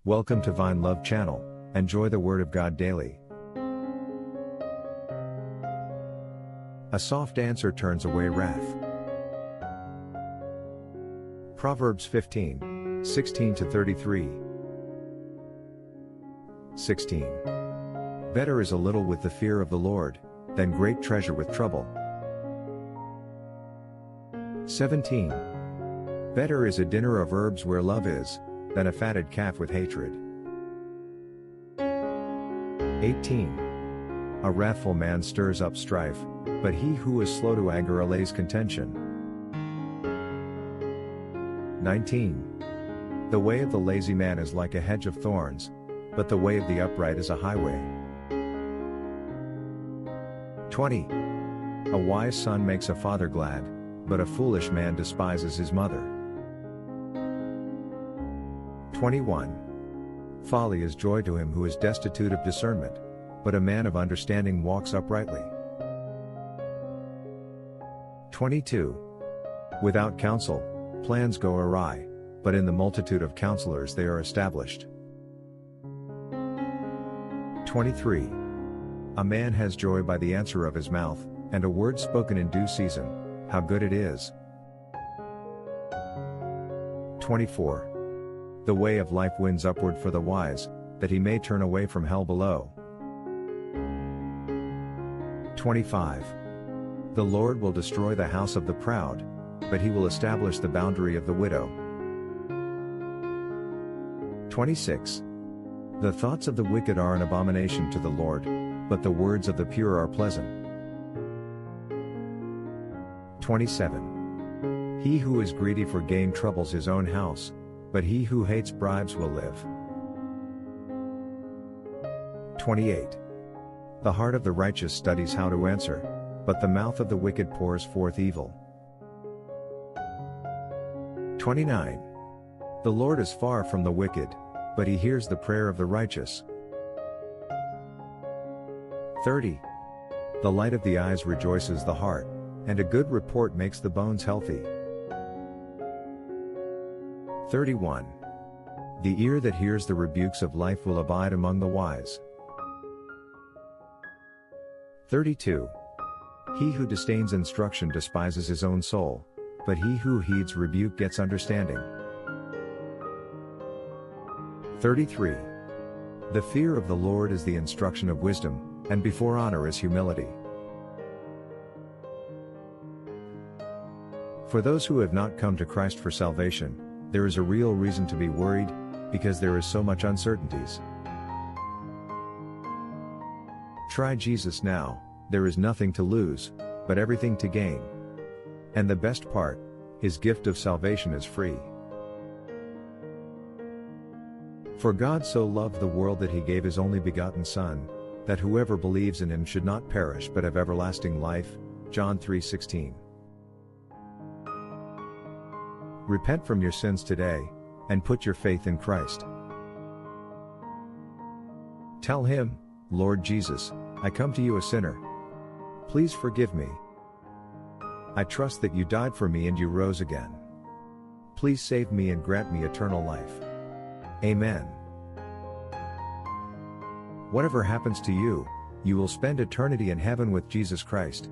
Welcome to Vine Love Channel. Enjoy the Word of God daily. A soft answer turns away wrath. Proverbs 15, 16-33. 16. Better is a little with the fear of the Lord, than great treasure with trouble. 17. Better is a dinner of herbs where love is, than a fatted calf with hatred. 18. A wrathful man stirs up strife, but he who is slow to anger allays contention. 19. The way of the lazy man is like a hedge of thorns, but the way of the upright is a highway. 20. A wise son makes a father glad, but a foolish man despises his mother. 21. Folly is joy to him who is destitute of discernment, but a man of understanding walks uprightly. 22. Without counsel, plans go awry, but in the multitude of counselors they are established. 23. A man has joy by the answer of his mouth, and a word spoken in due season, how good it is. 24. The way of life wins upward for the wise, that he may turn away from hell below. 25. The Lord will destroy the house of the proud, but he will establish the boundary of the widow. 26. The thoughts of the wicked are an abomination to the Lord, but the words of the pure are pleasant. 27. He who is greedy for gain troubles his own house, but he who hates bribes will live. 28. The heart of the righteous studies how to answer, but the mouth of the wicked pours forth evil. 29. The Lord is far from the wicked, but he hears the prayer of the righteous. 30. The light of the eyes rejoices the heart, and a good report makes the bones healthy. 31. The ear that hears the rebukes of life will abide among the wise. 32. He who disdains instruction despises his own soul, but he who heeds rebuke gets understanding. 33. The fear of the Lord is the instruction of wisdom, and before honor is humility. For those who have not come to Christ for salvation, there is a real reason to be worried, because there is so much uncertainties. Try Jesus now, there is nothing to lose, but everything to gain. And the best part, his gift of salvation is free. For God so loved the world that he gave his only begotten Son, that whoever believes in him should not perish but have everlasting life. John 3:16. Repent from your sins today, and put your faith in Christ. Tell him, Lord Jesus, I come to you a sinner. Please forgive me. I trust that you died for me and you rose again. Please save me and grant me eternal life. Amen. Whatever happens to you, you will spend eternity in heaven with Jesus Christ.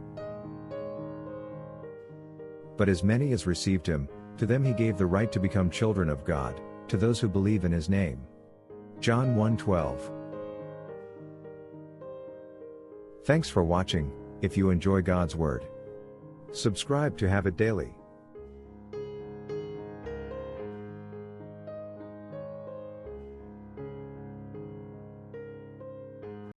But as many as received him, to them he gave the right to become children of God, to those who believe in his name. John 1:12. Thanks for watching. If you enjoy God's Word, subscribe to have it daily.